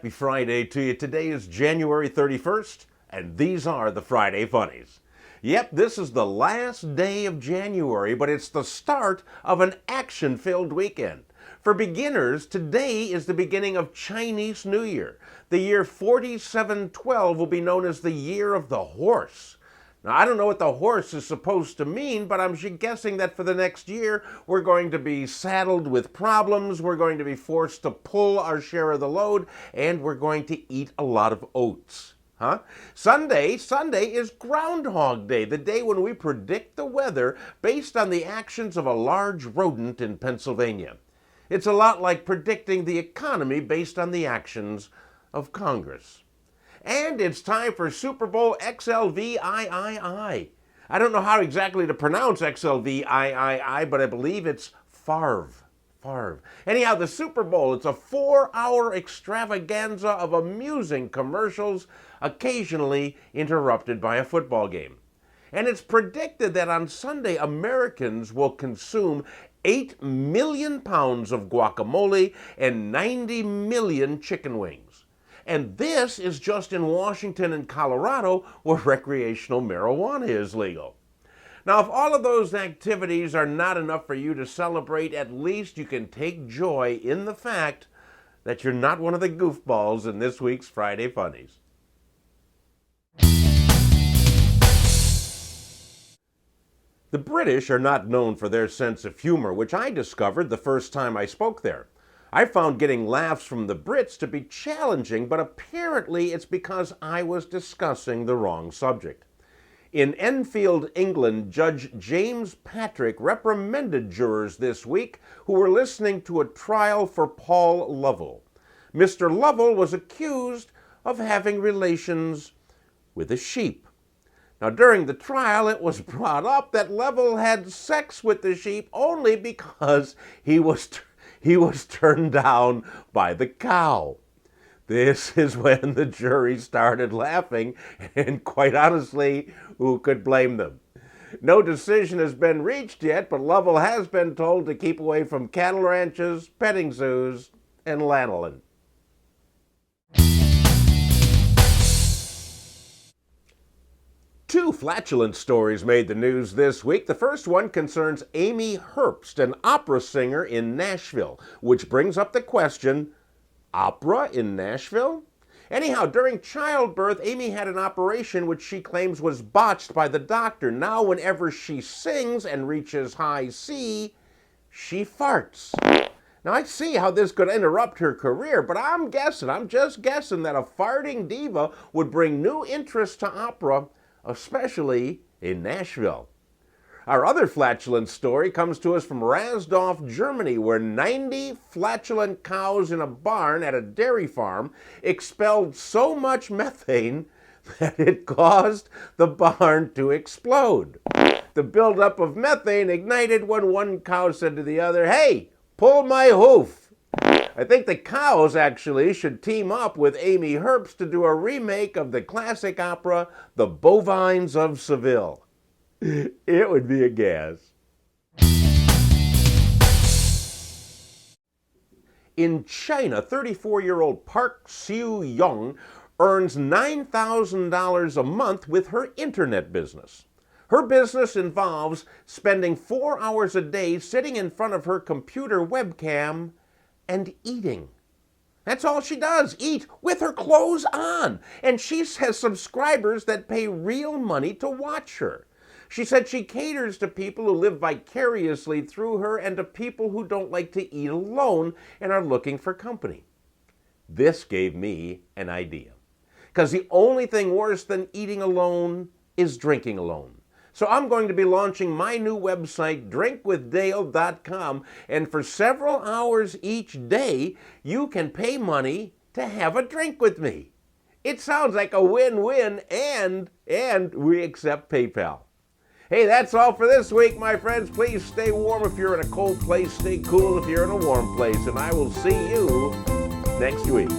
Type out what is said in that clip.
happy Friday to you. Today is January 31st, and these are the Friday Funnies. Yep, this is the last day of January, but it's the start of an action-filled weekend. For beginners, today is the beginning of Chinese New Year. The year 4712 will be known as the Year of the Horse. Now, I don't know what the horse is supposed to mean, but I'm guessing that for the next year, we're going to be saddled with problems, we're going to be forced to pull our share of the load, and we're going to eat a lot of oats. Sunday is Groundhog Day, the day when we predict the weather based on the actions of a large rodent in Pennsylvania. It's a lot like predicting the economy based on the actions of Congress. And it's time for Super Bowl XLVIII. I don't know how exactly to pronounce XLVIII, but I believe it's Favre. Anyhow, the Super Bowl, it's a 4-hour extravaganza of amusing commercials, occasionally interrupted by a football game. And it's predicted that on Sunday, Americans will consume 8 million pounds of guacamole and 90 million chicken wings. And this is just in Washington and Colorado, where recreational marijuana is legal. Now, if all of those activities are not enough for you to celebrate, at least you can take joy in the fact that you're not one of the goofballs in this week's Friday Funnies. The British are not known for their sense of humor, which I discovered the first time I spoke there. I found getting laughs from the Brits to be challenging, but apparently it's because I was discussing the wrong subject. In Enfield, England, Judge James Patrick reprimanded jurors this week who were listening to a trial for Paul Lovell. Mr. Lovell was accused of having relations with a sheep. Now, during the trial, it was brought up that Lovell had sex with the sheep only because he was turned down by the cow. This is when the jury started laughing, and quite honestly, who could blame them? No decision has been reached yet, but Lovell has been told to keep away from cattle ranches, petting zoos, and lanolin. Two flatulent stories made the news this week. The first one concerns Amy Herbst, an opera singer in Nashville, which brings up the question, opera in Nashville? Anyhow, during childbirth, Amy had an operation which she claims was botched by the doctor. Now, whenever she sings and reaches high C, she farts. Now, I see how this could interrupt her career, but I'm just guessing that a farting diva would bring new interest to opera, especially in Nashville. Our other flatulent story comes to us from Rasdorf, Germany, where 90 flatulent cows in a barn at a dairy farm expelled so much methane that it caused the barn to explode. The buildup of methane ignited when one cow said to the other, "Hey, pull my hoof." I think the cows actually should team up with Amy Herbst to do a remake of the classic opera, The Bovines of Seville. It would be a gas. In China, 34-year-old Park Siu-young earns $9,000 a month with her internet business. Her business involves spending 4 hours a day sitting in front of her computer webcam and eating. That's all she does, eat with her clothes on. And she has subscribers that pay real money to watch her. She said she caters to people who live vicariously through her and to people who don't like to eat alone and are looking for company. This gave me an idea. Because the only thing worse than eating alone is drinking alone. So I'm going to be launching my new website, drinkwithdale.com, and for several hours each day, you can pay money to have a drink with me. It sounds like a win-win, and we accept PayPal. Hey, that's all for this week, my friends. Please stay warm if you're in a cold place, stay cool if you're in a warm place, and I will see you next week.